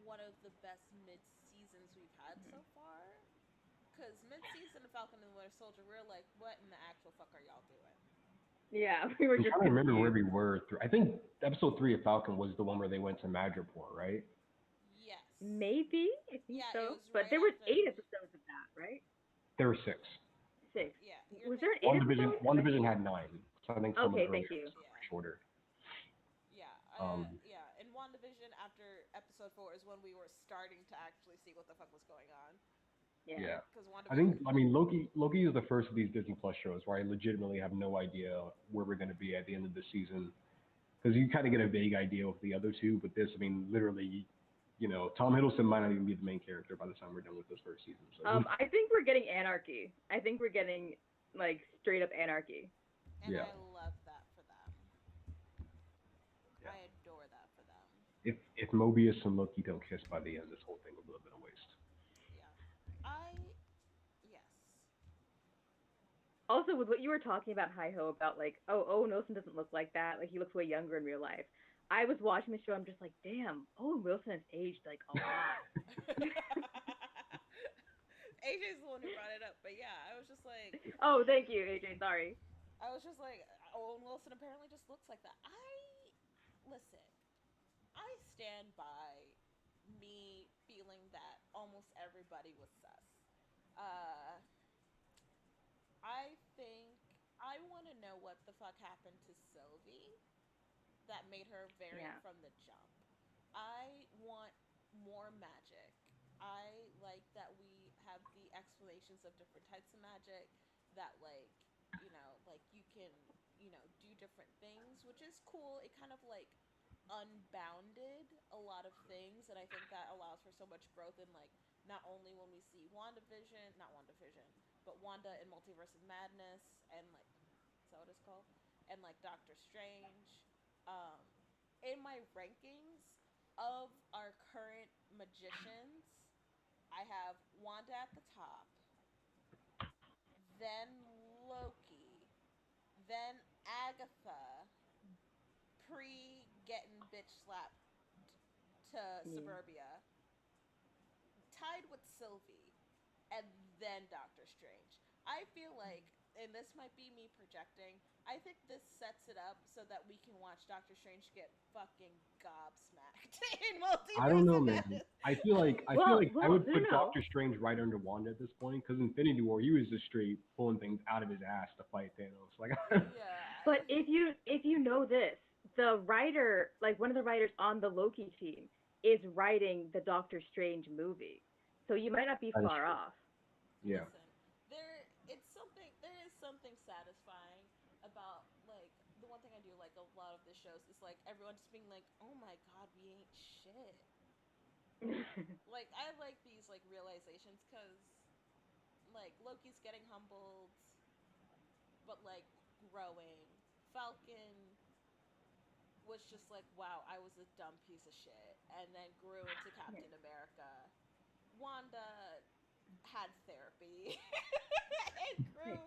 one of the best mid seasons we've had Mhm. so far. Because mid season of Falcon and the Winter Soldier, we're like, what in the actual fuck are y'all doing? Yeah, we were I'm just trying to remember where confused. we were through. I think episode 3 of Falcon was the one where they went to Madripoor, right? Yes. Maybe, I think Yeah, it so. was But right there was after. 8 episodes of that, right? There were 6. Six. Yeah, you're Was there thinking. an eight One division, episode? one division had 9. So I think some of the Okay, earlier thank you. episodes Yeah. were shorter. Yeah, Um, yeah. In WandaVision, after episode 4 is when we were starting to actually see what the fuck was going on. Yeah. yeah. Because I think, WandaVision, I mean, Loki is the first of these Disney Plus shows where I legitimately have no idea where we're going to be at the end of the season. Because you kind of get a vague idea of the other two, but this, I mean, literally, Tom Hiddleston might not even be the main character by the time we're done with this first season. So, I think we're getting anarchy. I think we're getting like straight up anarchy. and yeah, I love that for them. yeah. I adore that for them. If Mobius and Loki don't kiss by the end, this whole thing will be a bit of waste. Yeah. I, yes. Also, with what you were talking about, Hi Ho, about like, oh, Owen Wilson doesn't look like that. Like he looks way younger in real life. I was watching the show. I'm just like, damn, Owen Wilson has aged like a lot. AJ's the one who brought it up, but yeah, I was just like, Oh, thank you, AJ. Sorry. Owen Wilson apparently just looks like that. Listen, I stand by me feeling that almost everybody was sus. Uh, I think I want to know what the fuck happened to Sylvie that made her variant Yeah. from the jump. I want more magic. I like that we have the explanations of different types of magic that like you can do different things, which is cool. It kind of like unbounded a lot of things, and I think that allows for so much growth in like not only when we see not WandaVision, but Wanda in Multiverse of Madness, and like is that what it's called? And like Doctor Strange. Um, in my rankings of our current magicians, I have Wanda at the top, then Loki, then Agatha, pre getting bitch slapped to Yeah. Suburbia, tied with Sylvie, and then Doctor Strange. I feel like, and this might be me projecting, I think this sets it up so that we can watch Doctor Strange get fucking gobsmacked in I don't Multiverse know, of man. Madness. I Well, would no, put no. Doctor Strange right under Wanda at this point because Infinity War, he was just straight pulling things out of his ass to fight Thanos. Like, Yeah. But if you know this, the writer, like one of the writers on the Loki team, is writing the Doctor Strange movie, so you might not be that is far true. off. Yeah. Listen, there is something satisfying about like the one thing I do like a lot of the shows is like everyone just being like, "Oh my god, we ain't shit." Like I like these like realizations cuz like Loki's getting humbled but like growing. Falcon was just like, "Wow, I was a dumb piece of shit," and then grew into Captain America. Wanda had therapy and grew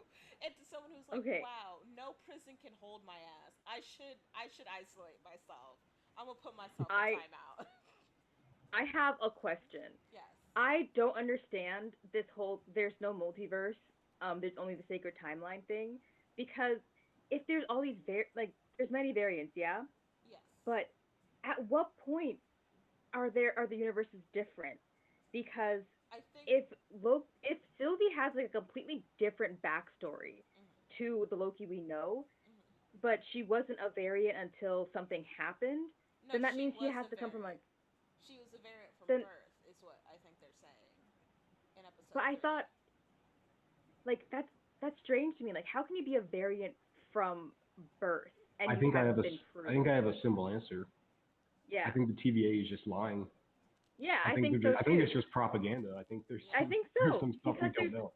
into someone who's like, Okay, wow, no prison can hold my ass. I should isolate myself. I'm gonna put myself in I timeout. I have a question. Yes. I don't understand this whole there's no multiverse, there's only the sacred timeline thing, because if there's all these like there's many variants, yeah, Yes. but at what point are the universes different? Because I think. if Sylvie has like a completely different backstory Mm-hmm, to the Loki we know, mm-hmm. but she wasn't a variant until something happened, No, then that she means she was has a to come from variant. like She was a variant from then. birth, is what I think they're saying in But episode I thought 3. like that's strange to me. Like, how can you be a variant from birth I and you think haven't been I think proved? I have a simple answer. I Yeah, think the TVA is just lying. yeah, I think so I think too. it's just propaganda. I think I think there's so some stuff we because don't know.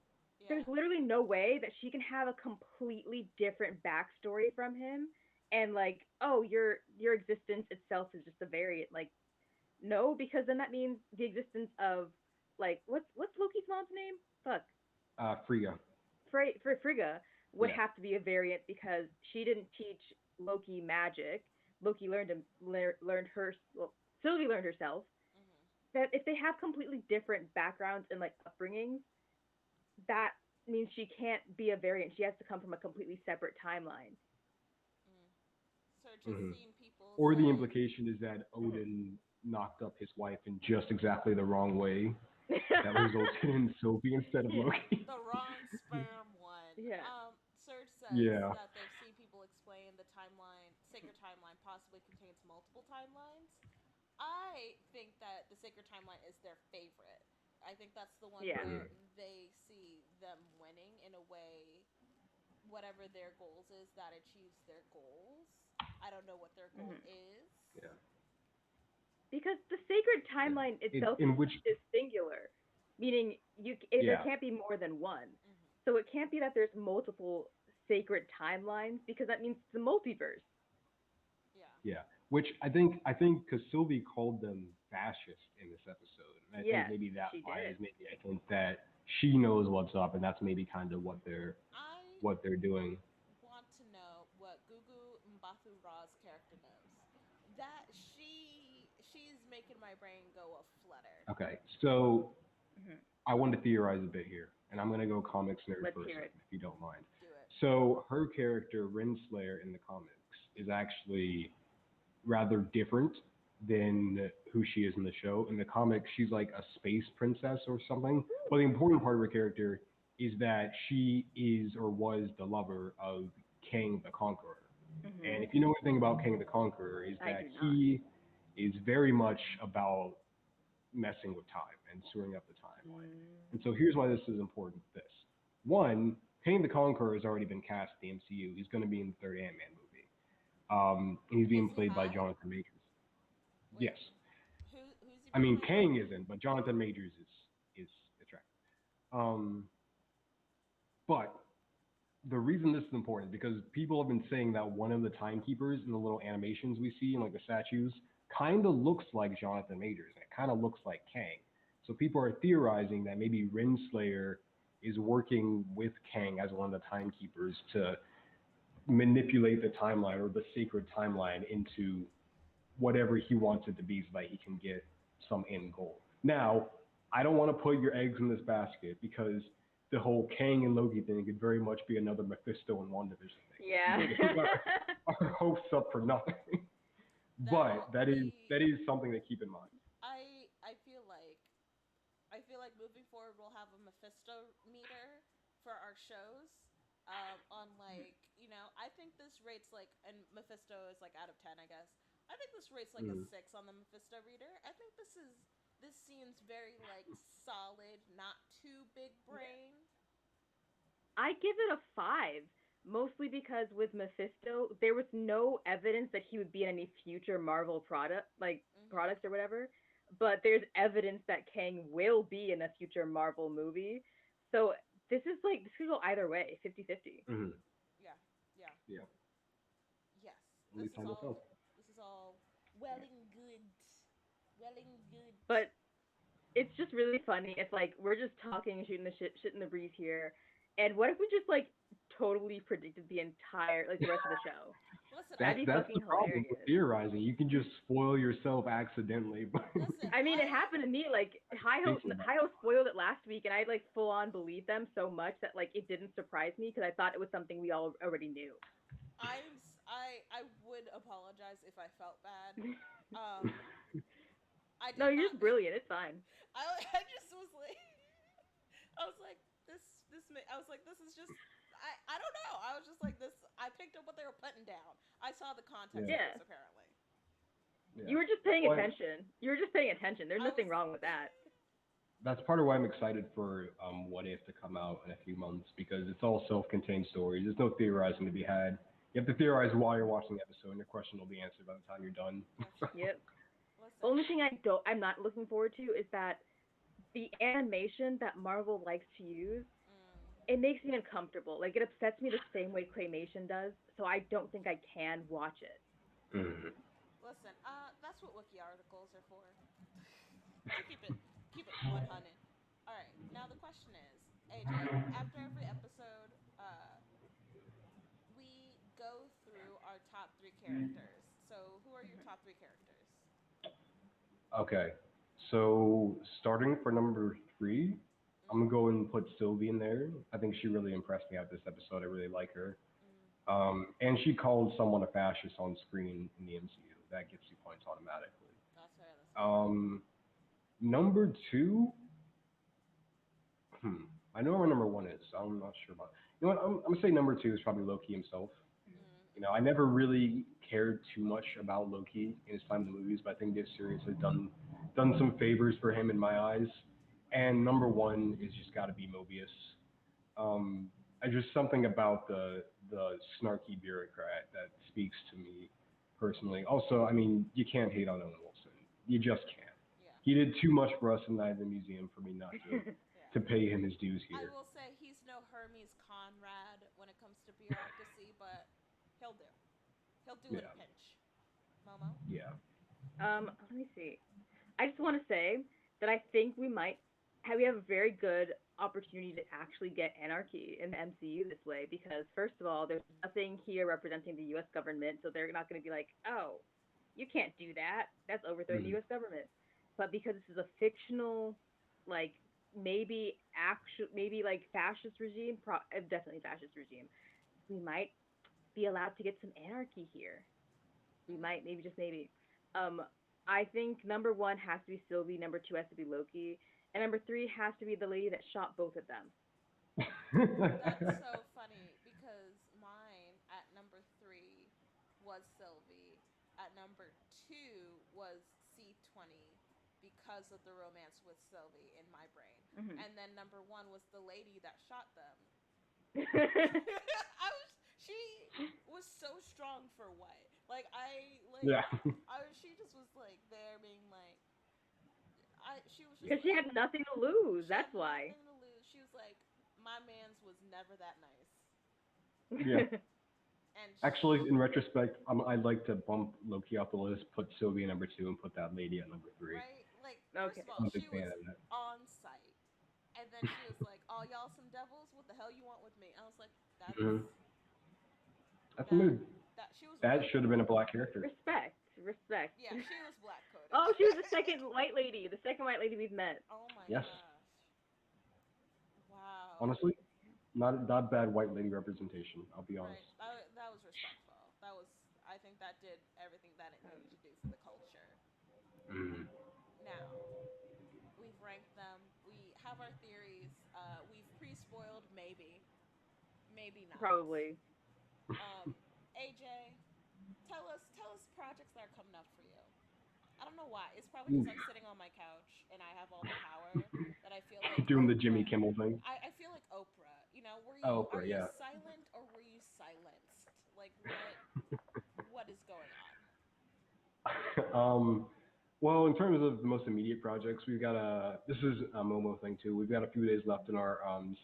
there's Yeah. literally no way that she can have a completely different backstory from him and like, oh, your existence itself is just a variant. Like, no, because then that means the existence of like what's Loki's mom's name? Fuck. Frigga. Frigga would Yeah. have to be a variant because she didn't teach Loki magic. Loki learned her. Well, Sylvie learned herself. Mm-hmm. That if they have completely different backgrounds and like upbringings, that means she can't be a variant. She has to come from a completely separate timeline. Mm. So just Hmm. seeing people Or the say, implication is that Mm-hmm. Odin knocked up his wife in just exactly the wrong way that resulted in Sylvie instead of Yeah, Loki. the wrong sperm one. yeah. Serge says Yeah. that they've seen people explain the timeline, sacred timeline, possibly contains multiple timelines. I think that the sacred timeline is their favorite. I think that's the one Yeah. Hmm. where they see them winning in a way, whatever their goals is, that achieves their goals. I don't know what their goal Mm-hmm. is. Yeah. Because the sacred Yeah. timeline itself In which, is singular, meaning there yeah, can't be more than one. Mm-hmm. So it can't be that there's multiple sacred timelines because that means it's a multiverse. Yeah. yeah. Which I think because Sylvie called them fascist in this episode, and I think Yes, maybe that she lies. did. Maybe I think that she knows what's up, and that's maybe kind of I what they're doing. want to know what Gugu Mbathu Raw's character knows. That she's making my brain go a flutter. Okay, so Hmm. I want to theorize a bit here, and I'm going to Mm-hmm. go comics nerd Let's for a hear second, it. if you don't mind. Do it. So her character, Renslayer, in the comics, is actually rather different than who she is in the show. In the comics, she's like a space princess or something. But the important part of her character is that she is or was the lover of Kang the Conqueror. And Hmm. if you know anything about Kang the Conqueror, is I that do not. he is very much about messing with time and screwing up the timeline. And so Mm. here's why this is important. This one, Kang the Conqueror has already been cast in the MCU. He's going to be in the third Ant-Man movie. He's Is being he played by hot? Jonathan Majors. Wait, Yes. who's he I been mean, playing? Kang isn't, but Jonathan Majors is attractive. Um, but the reason this is important is because people have been saying that one of the timekeepers in the little animations we see in like the statues kind of looks like Jonathan Majors, and it kind of looks like Kang. So people are theorizing that maybe Renslayer is working with Kang as one of the timekeepers to manipulate the timeline or the sacred timeline into whatever he wants it to be so that he can get some end goal. Now, I don't want to put your eggs in this basket because the whole Kang and Loki thing could very much be another Mephisto and WandaVision thing. Yeah. Our hopes up for nothing. But that is something to keep in mind. I feel like moving forward we'll have a Mephisto meter for our shows. On like I think this rates like, and Mephisto is like out of 10, I guess. I think this rates like a 6 on the Mephisto reader. I think this seems very like solid, not too big brain. I give it a 5, mostly because with Mephisto, there was no evidence that he would be in any future Marvel products or whatever. But there's evidence that Kang will be in a future Marvel movie. So this could go either way, 50-50. Mm-hmm. Yeah, yeah, Yeah. yes. Only time will tell. This is all well and good, well and good. But it's just really funny. It's like we're just talking, shooting the shit in the breeze here. And what if we just like totally predicted the entire the rest of the show? Listen, That'd be That's the fucking problem with hilarious. theorizing. You can just spoil yourself accidentally. listen. I mean, it happened to me. Like Thinking about Hi-Ho spoiled it last week, and I like full on believed them so much that like it didn't surprise me because I thought it was something we all already knew. I would apologize if I felt bad. Um, I No, did you're not. just brilliant. It's fine. I just was like, I was like, I was like, this is just. I don't know. I was just like this. I picked up what they were putting down. I saw the context Yeah. of this apparently. You were just paying attention. You were just paying attention. There's nothing wrong with that. That's part of why I'm excited for What If to come out in a few months because it's all self-contained stories. There's no theorizing to be had. You have to theorize while you're watching the episode, and your question will be answered by the time you're done. Yep. Listen. The only thing I'm not looking forward to is that the animation that Marvel likes to use, it makes me uncomfortable. Like it upsets me the same way claymation does, so I don't think I can watch it. Mm. Listen. That's what wiki articles are for. To keep it 100. All right. Now the question is, AJ. After every episode, we go through our top 3 characters. So who are your top 3 characters? Okay, so starting for number 3, I'm gonna go and put Sylvie in there. I think she really impressed me out this episode. I really like her. And she called someone a fascist on screen in the MCU. That gets you points automatically. That's fair. Number 2, I know where number 1 is. So I'm not sure about. You know what? I'm gonna say number 2 is probably Loki himself. I never really cared too much about Loki in his time in the movies, but I think this series has done some favors for him in my eyes. And number 1 is just got to be Mobius. Just something about the snarky bureaucrat that speaks to me personally. Also, I mean, you can't hate on Owen Wilson. You just can't. Yeah. He did too much for us in Night of the Museum for me not to to pay him his dues I here. will say he's no Hermes Conrad when it comes to bureaucracy, but he'll do. He'll do in a pinch. Momo? Yeah. Let me see. I just want to say that I think we have a very good opportunity to actually get anarchy in the MCU this way because first of all, there's nothing here representing the U.S. government, so they're not going to be like, oh, you can't do that. That's overthrowing the U.S. government. But because this is a fictional, like maybe like fascist regime, definitely fascist regime, we might be allowed to get some anarchy here. We might, maybe just maybe. Um, I think number 1 has to be Sylvie, number 2 has to be Loki, and number 3 has to be the lady that shot both of them. That's so funny because mine at number 3 was Sylvie. At number 2 was C20 because of the romance with Sylvie in my brain. Mm-hmm. And then number 1 was the lady that shot them. She was so strong for what? Like Yeah. she just was like there She was just Because she like, had nothing to lose. she had That's why. nothing to lose. She was like, my man's was never that nice, Yeah. and Actually, in retrospect, I'd like to bump Loki off the list, put Sylvie at number 2, and put that lady at number 3. right, like Okay. first of all, I'm a big she fan was of that. on site, and then she was like, "Oh, y'all some devils? What the hell you want with me?" I was like, "That's Hmm. That's a that mood. that she was That real should have been a cool." black character. Respect. Respect. Yeah, she was black coded. Oh, she was the second white lady. The second white lady we've met. Oh my Yes. gosh! Wow. Honestly, not bad white lady representation. I'll be honest. Right. That was respectful. That was. I think that did everything that it needed to do for the culture. Mm. Now we've ranked them. We have our theories. We've pre-spoiled maybe, maybe not. Probably. AJ, tell us projects that are coming up for you. I don't know why. It's probably because I'm sitting on my couch and I have all the power that I feel like Doing the Jimmy Oprah. Kimmel thing. I feel like Oprah. You know, Oh, are Oprah, you yeah. silent or were you silenced? Like what is going on? um, well, in terms of the most immediate projects, we've got this is a Momo thing too. We've got a few days left in our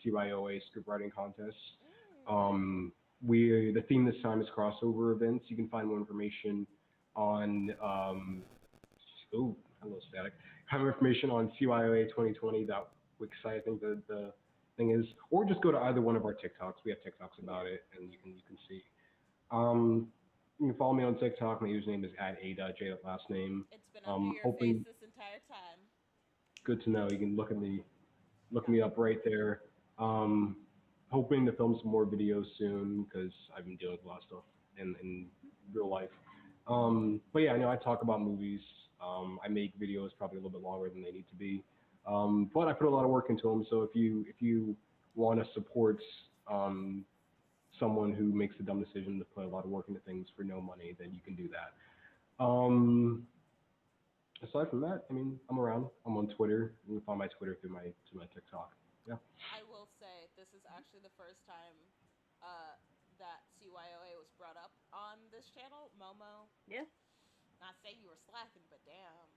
CYOA script writing contest. Mm. The theme this time is crossover events. You can find more information on oh, hello static. Have more information on CYOA 2020. Wixsite, I think the thing is, or just go to either one of our TikToks. We have TikToks about it, and you can see. Um, you can follow me on TikTok. My username is @a.j. Last name. It's been under your face Hoping this entire time. good to know. You can look Yeah. me up right there. Um, Hoping to film some more videos soon because I've been dealing with a lot of stuff in real life. But yeah, I talk about movies. I make videos probably a little bit longer than they need to be. But I put a lot of work into them. So if you want to support um, someone who makes the dumb decision to put a lot of work into things for no money, then you can do that. Aside from that, I'm around. I'm on Twitter. You can find my Twitter through my TikTok. Yeah. I will say this is actually the first time uh, that CYOA was brought up on this channel. Momo, Yes. not saying you were slacking, but damn.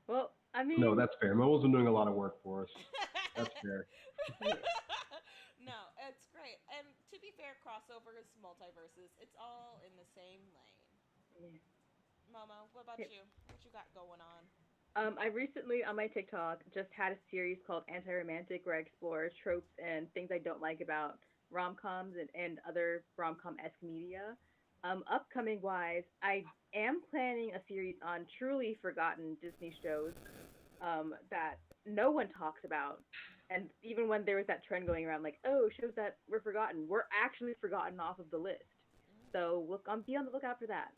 Well, I No, mean, that's fair. Momo's been doing a lot of work for us. That's fair. yeah. No, it's great. And to be fair, crossovers, multiverses, it's all in the same lane. Yeah. Momo, what about Yeah. you? What you got going on? I recently on my TikTok just had a series called Anti-Romantic where I explore tropes and things I don't like about rom-coms and other rom-com-esque media. Upcoming wise, I am planning a series on truly forgotten Disney shows that no one talks about. And even when there was that trend going around, like, oh, shows that were forgotten, were actually forgotten off of the list. Mm, So look, be on the lookout for that.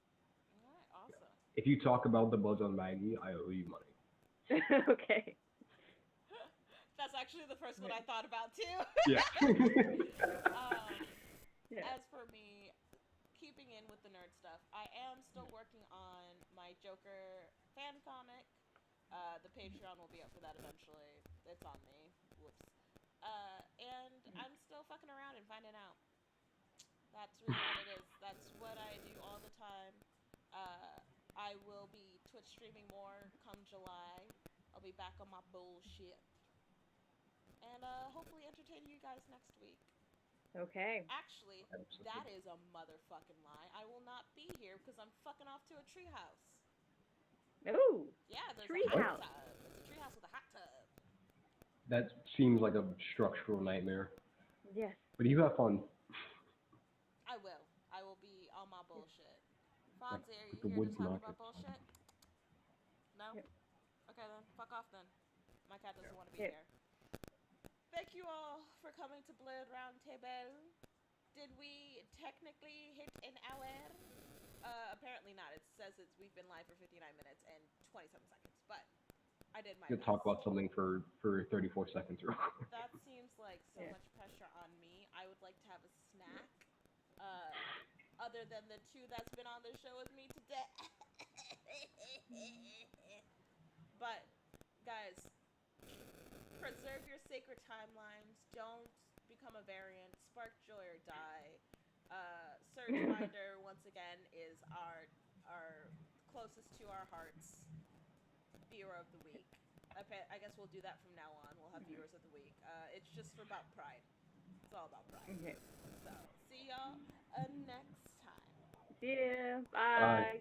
all right, awesome. If you talk about the buzz on Maggie, I owe you money. Okay. That's actually the first one I thought about too. Yeah. um, Yeah. as for me, keeping in with the nerd stuff, I am still working on my Joker fan comic. The Patreon will be up for that eventually. It's on me. Whoops. And I'm still fucking around and finding out. That's really what it is. That's what I do all the time. Uh, I will be Twitch streaming more come July. I'll be back on my bullshit. And hopefully entertain you guys next week. Okay. Actually, that is a motherfucking lie. I will not be here because I'm fucking off to a treehouse. Ooh. Yeah, there's a hot Treehouse. tub. There's a treehouse with a hot tub. That seems like a structural nightmare. Yes. But you have fun. I will. I will be on my bullshit. Fonzie, are you The here to woods talk market. about bullshit? No? Yep. Okay then, fuck off then. My cat doesn't want to be Yep. here. Thank you all for coming to Blerd Roundtable. Did we technically hit an hour? Apparently not. It says we've been live for 59 minutes and 27 seconds, but I did my You best. talk about something for 34 seconds real quick. That seems like so Yeah. much pressure on me. I would like to have a snack. Other than the two that's been on the show with me today. But, guys, preserve your sacred timelines. Don't become a variant. Spark joy or die. Surge Finder, once again, is our closest to our hearts. viewer of the week. I guess we'll do that from now on. We'll have viewers of the week. It's just for about Pride. It's all about Pride. Okay. So see y'all next time. See ya. Bye. Bye.